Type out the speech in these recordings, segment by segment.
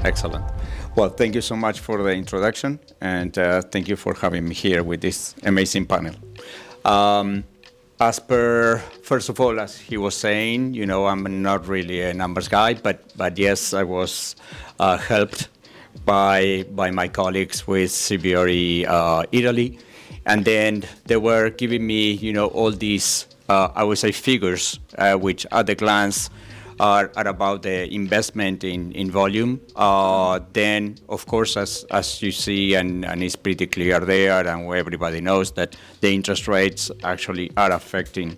Excellent. Well, thank you so much for the introduction, and thank you for having me here with this amazing panel. Um, First of all, as he was saying, I'm not really a numbers guy, but yes, I was helped by my colleagues with CBRE Italy, and then they were giving me, all these, I would say, figures, which at a glance are about the investment in volume. Then, of course, as you see, and it's pretty clear there, and everybody knows that the interest rates actually are affecting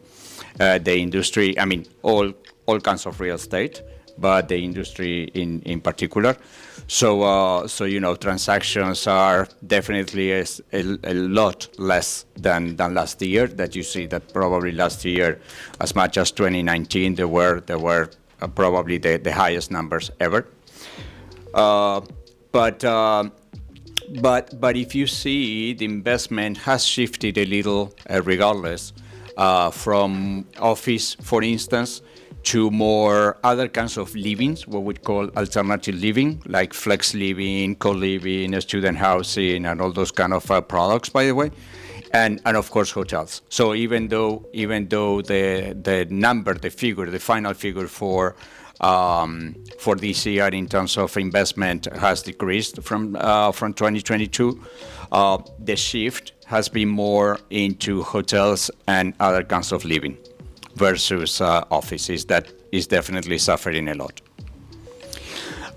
the industry. I mean, all kinds of real estate, but the industry in particular. So, transactions are definitely a lot less than last year. That you see that probably last year, as much as 2019, there were probably the highest numbers ever. But if you see, the investment has shifted a little, regardless, from office, for instance, to more other kinds of livings, what we call alternative living, like flex living, co-living, student housing, and all those kind of products, by the way. And of course hotels. So even though the number, the final figure for this year in terms of investment has decreased from 2022, the shift has been more into hotels and other kinds of living versus offices. That is definitely suffering a lot.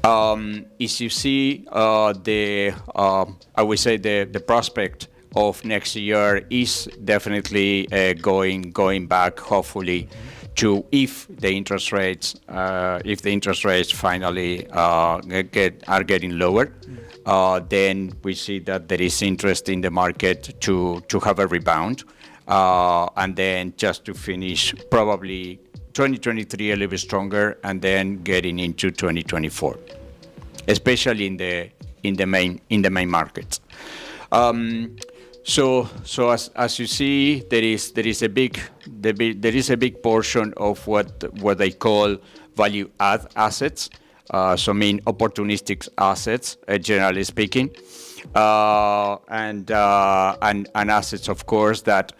As you see, I would say the prospect of next year is definitely going back, hopefully, to if the interest rates finally are getting lower, then we see that there is interest in the market to have a rebound, and then just to finish probably 2023 a little bit stronger, and then getting into 2024, especially in the main markets. So as you see, there is a big portion of what they call value add assets. So mean opportunistic assets, generally speaking, and assets, of course, that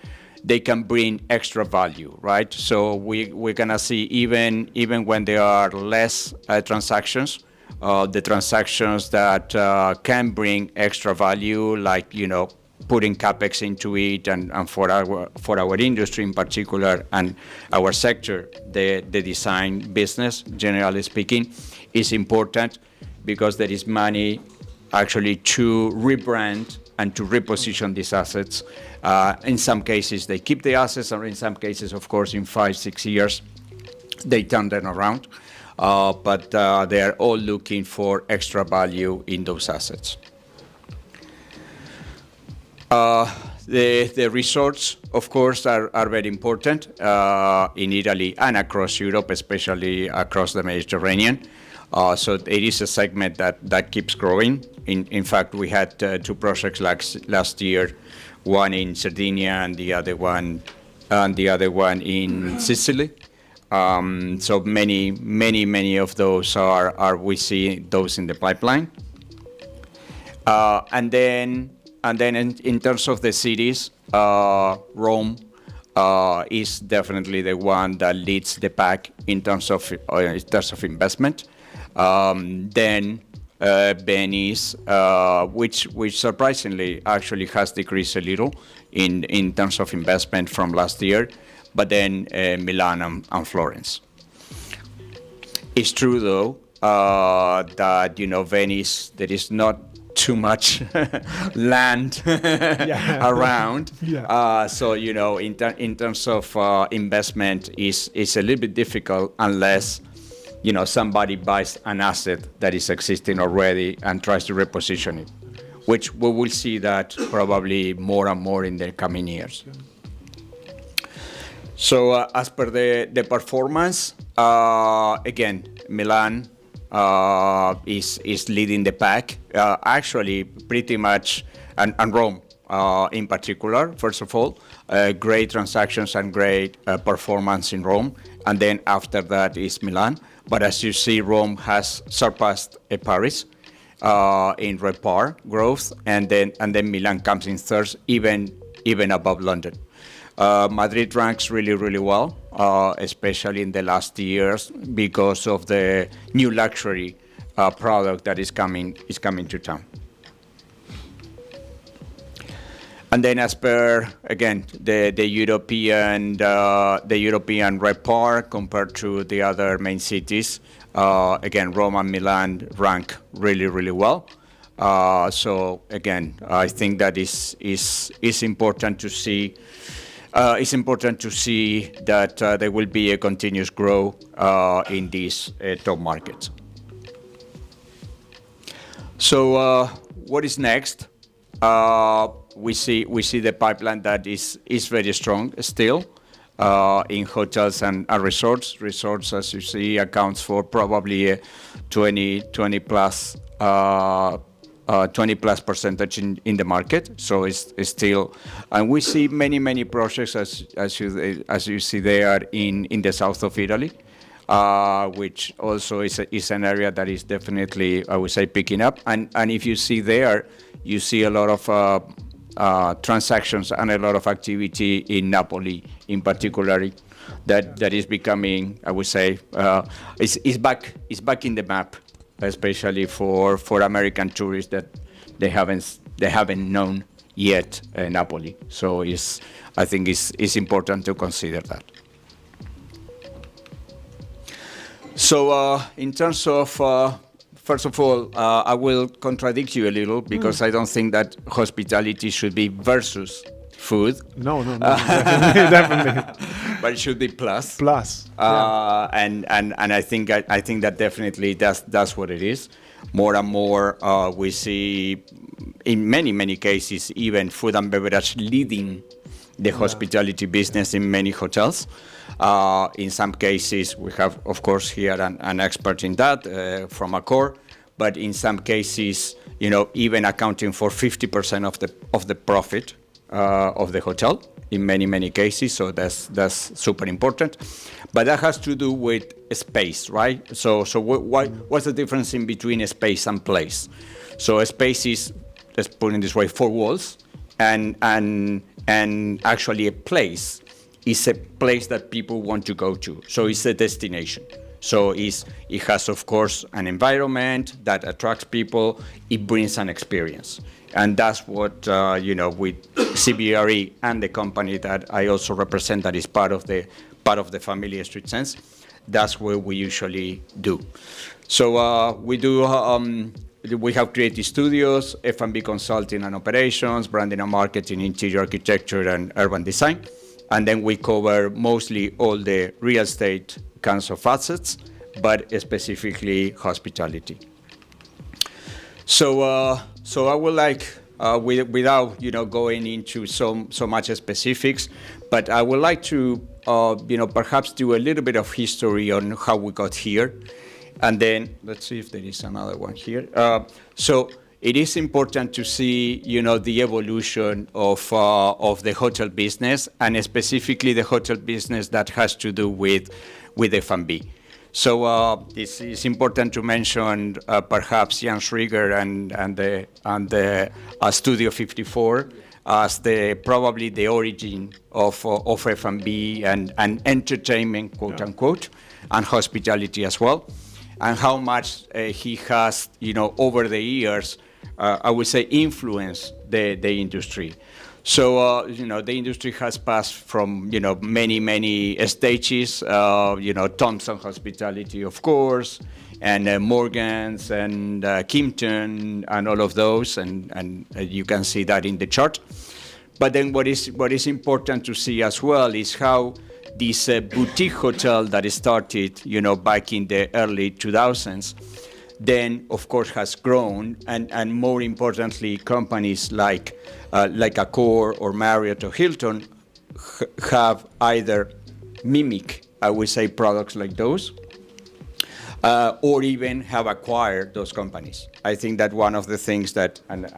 they can bring extra value, right? So we're gonna see even when there are less transactions, the transactions that can bring extra value, like putting capex into it, and for our industry in particular, and our sector, the design business, generally speaking, is important, because there is money actually to rebrand and to reposition these assets. In some cases, they keep the assets, or in some cases, of course, in 5-6 years, they turn them around. But they are all looking for extra value in those assets. The resorts, of course, are very important in Italy and across Europe, especially across the Mediterranean. So it is a segment that keeps growing. In fact, we had two projects last year, one in Sardinia and the other one in Sicily. So many of those are we see those in the pipeline. And then in terms of the cities, Rome is definitely the one that leads the pack in terms of investment. Then Venice, which surprisingly actually has decreased a little in terms of investment from last year, but then Milan and Florence. It's true though that Venice, there is not too much land around. Yeah. So in terms of investment is a little bit difficult unless somebody buys an asset that is existing already and tries to reposition it, which we will see that probably more and more in the coming years. So as per the performance, again, Milan is leading the pack, actually pretty much, and Rome in particular, first of all, great transactions and great performance in Rome, and then after that is Milan. But as you see, Rome has surpassed Paris in RevPAR growth, and then Milan comes in third, even above London. Madrid ranks really well, especially in the last years because of the new luxury product that is coming to town. And then, as per again the European RevPAR compared to the other main cities, again Rome and Milan rank really well. So again, I think that is important to see. It's important to see that there will be a continuous growth in these top markets. So what is next? We see the pipeline that is very strong still in hotels and resorts. Resorts, as you see, accounts for probably 20 plus percentage in the market. So it's still, and we see many projects as you see there in the south of Italy, which also is an area that is definitely, I would say, picking up. And if you see there, you see a lot of transactions and a lot of activity in Napoli, in particular, that is becoming, I would say, is back in the map, especially for American tourists that they haven't known yet Napoli. So I think it's important to consider that. So in terms of first of all, I will contradict you a little because I don't think that hospitality should be versus food. No, definitely. But it should be plus. Yeah. And I think that definitely that's what it is. More and more we see in many cases even food and beverage leading the hospitality business in many hotels. In some cases, we have, of course, here an expert in that from Accor, but in some cases, even accounting for 50% of the profit of the hotel in many cases. So that's super important. But that has to do with space, right? So what's the difference in between a space and place? So a space is, let's put it this way, 4 walls, and actually a place is a place that people want to go to. So it's a destination. So it has, of course, an environment that attracts people. It brings an experience. And that's what, with CBRE and the company that I also represent, that is part of the family Street Sense, that's what we usually do. So we have creative studios, F&B consulting and operations, branding and marketing, interior architecture, and urban design. And then we cover mostly all the real estate kinds of assets, but specifically hospitality. So I would like, without going into so much specifics, but I would like to perhaps do a little bit of history on how we got here, and then let's see if there is another one here. So it is important to see, the evolution of the hotel business, and specifically the hotel business that has to do with F&B. So it's important to mention perhaps Jan Schrieger and the Studio 54 as probably the origin of F&B and entertainment, quote unquote, and hospitality as well, and how much he has, over the years, I would say, influence the industry. So, the industry has passed from, many stages, Thompson Hospitality, of course, and Morgan's and Kimpton and all of those, and you can see that in the chart. But then what is important to see as well is how this boutique hotel that started, back in the early 2000s, then, of course, has grown, and more importantly, companies like Accor or Marriott or Hilton have either mimic, I would say, products like those, or even have acquired those companies. I think that one of the things that, and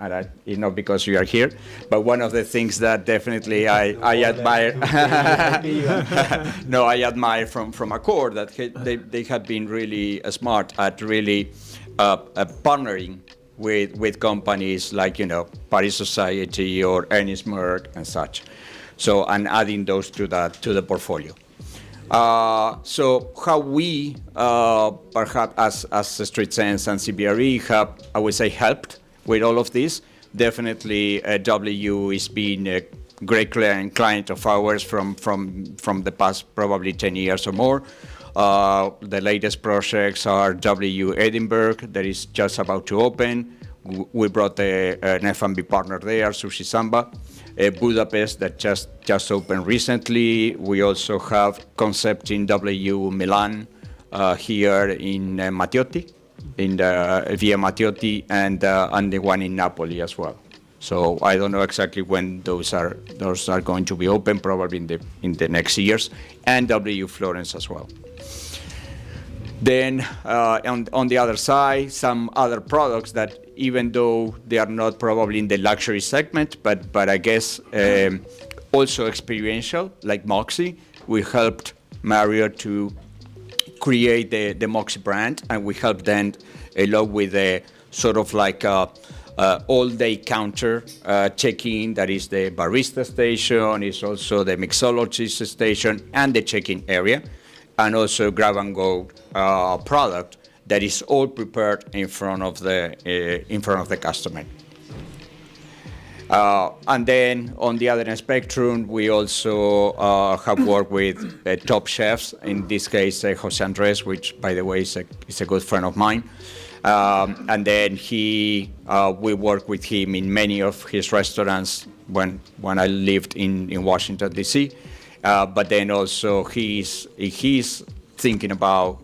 not because you are here, but one of the things that definitely I admire, no, I admire from Accor, that they have been really smart at really partnering with companies like, Paris Society or Ernest Merck and such. So, and adding those to the portfolio. So how we, perhaps as Street Sense and CBRE have, I would say, helped with all of this. Definitely, W is being a great client of ours from the past probably 10 years or more. The latest projects are W Edinburgh, that is just about to open. We brought an F&B partner there, Sushi Samba. Budapest, that just opened recently. We also have concept in W Milan here in Matteotti, in the Via Matteotti, and the one in Napoli as well. So I don't know exactly when those are going to be open, probably in the next years, and W Florence as well. Then on the other side, some other products that, even though they are not probably in the luxury segment, but I guess also experiential, like Moxie. We helped Marriott to create the Moxie brand, and we helped them along with a sort of like all-day counter check-in, that is the barista station, is also the mixologist station, and the check-in area, and also grab-and-go product that is all prepared in front of the customer. And then on the other spectrum, we also have worked with top chefs. In this case, Jose Andres, which, by the way, is a good friend of mine. And then we worked with him in many of his restaurants when I lived in Washington, D.C. But then also he's thinking about,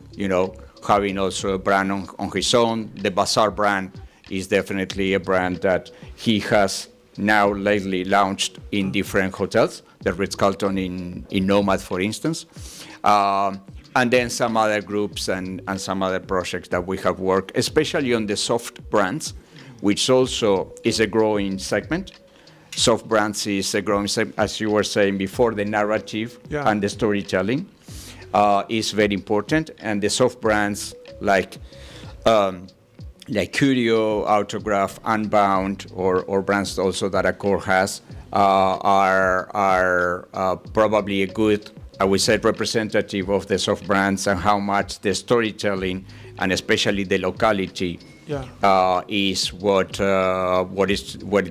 having also a brand on his own. The Bazaar brand is definitely a brand that he has now lately launched in different hotels, the Ritz-Carlton in Nomad, for instance. And then some other groups and some other projects that we have worked, especially on the soft brands, which also is a growing segment. Soft brands is a growing segment, as you were saying before, the narrative and the storytelling is very important. And the soft brands like Curio, Autograph, Unbound, or brands also that Accor has are probably a good, I would say, representative of the soft brands and how much the storytelling and especially the locality is what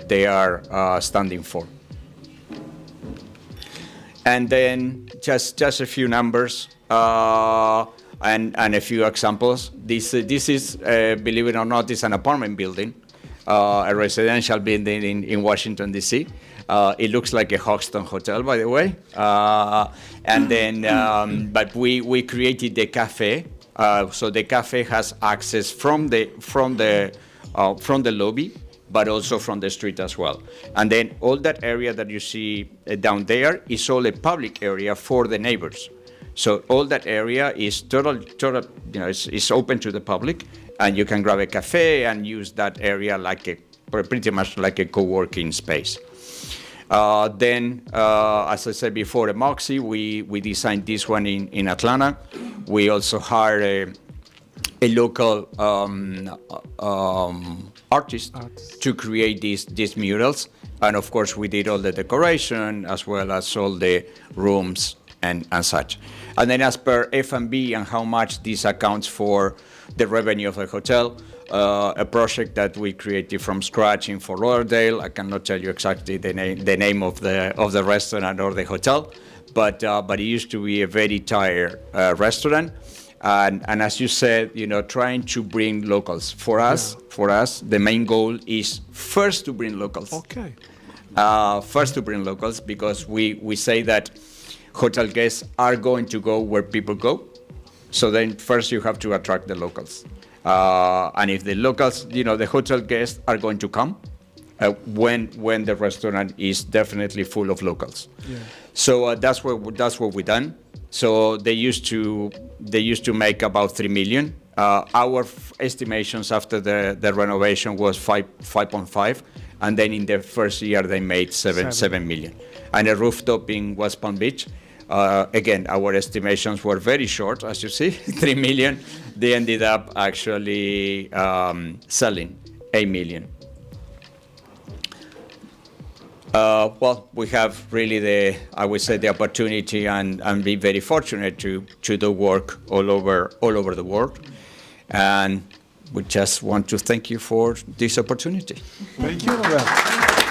they are standing for. And then just a few numbers and a few examples. This is, believe it or not, is an apartment building, a residential building in Washington, D.C. It looks like a Hoxton hotel, by the way. And then, but we created the cafe. So the cafe has access from the lobby, but also from the street as well. And then all that area that you see down there is all a public area for the neighbors. So all that area is total, it's open to the public, and you can grab a cafe and use that area pretty much like a co-working space. Then, as I said before, the Moxie, we designed this one in Atlanta. We also hired a local artist to create these murals. And of course, we did all the decoration as well as all the rooms and such. And then as per F&B and how much this accounts for the revenue of the hotel, a project that we created from scratch in Fort Lauderdale. I cannot tell you exactly the name of the restaurant or the hotel, but it used to be a very tired restaurant. And as you said, trying to bring locals. For us, the main goal is first to bring locals. Okay. First to bring locals, because we say that hotel guests are going to go where people go. So then first you have to attract the locals. And if the locals, the hotel guests are going to come when the restaurant is definitely full of locals. Yeah. So that's what we done. So they used to make about 3 million Our estimations after the renovation was 5.5, and then in the first year they made 7 million. And the rooftop in West Palm Beach, again, our estimations were very short, as you see, 3 million. They ended up actually selling 8 million. Well, we have really I would say, the opportunity and be very fortunate to do work all over the world. And we just want to thank you for this opportunity. Thank you, Roberto.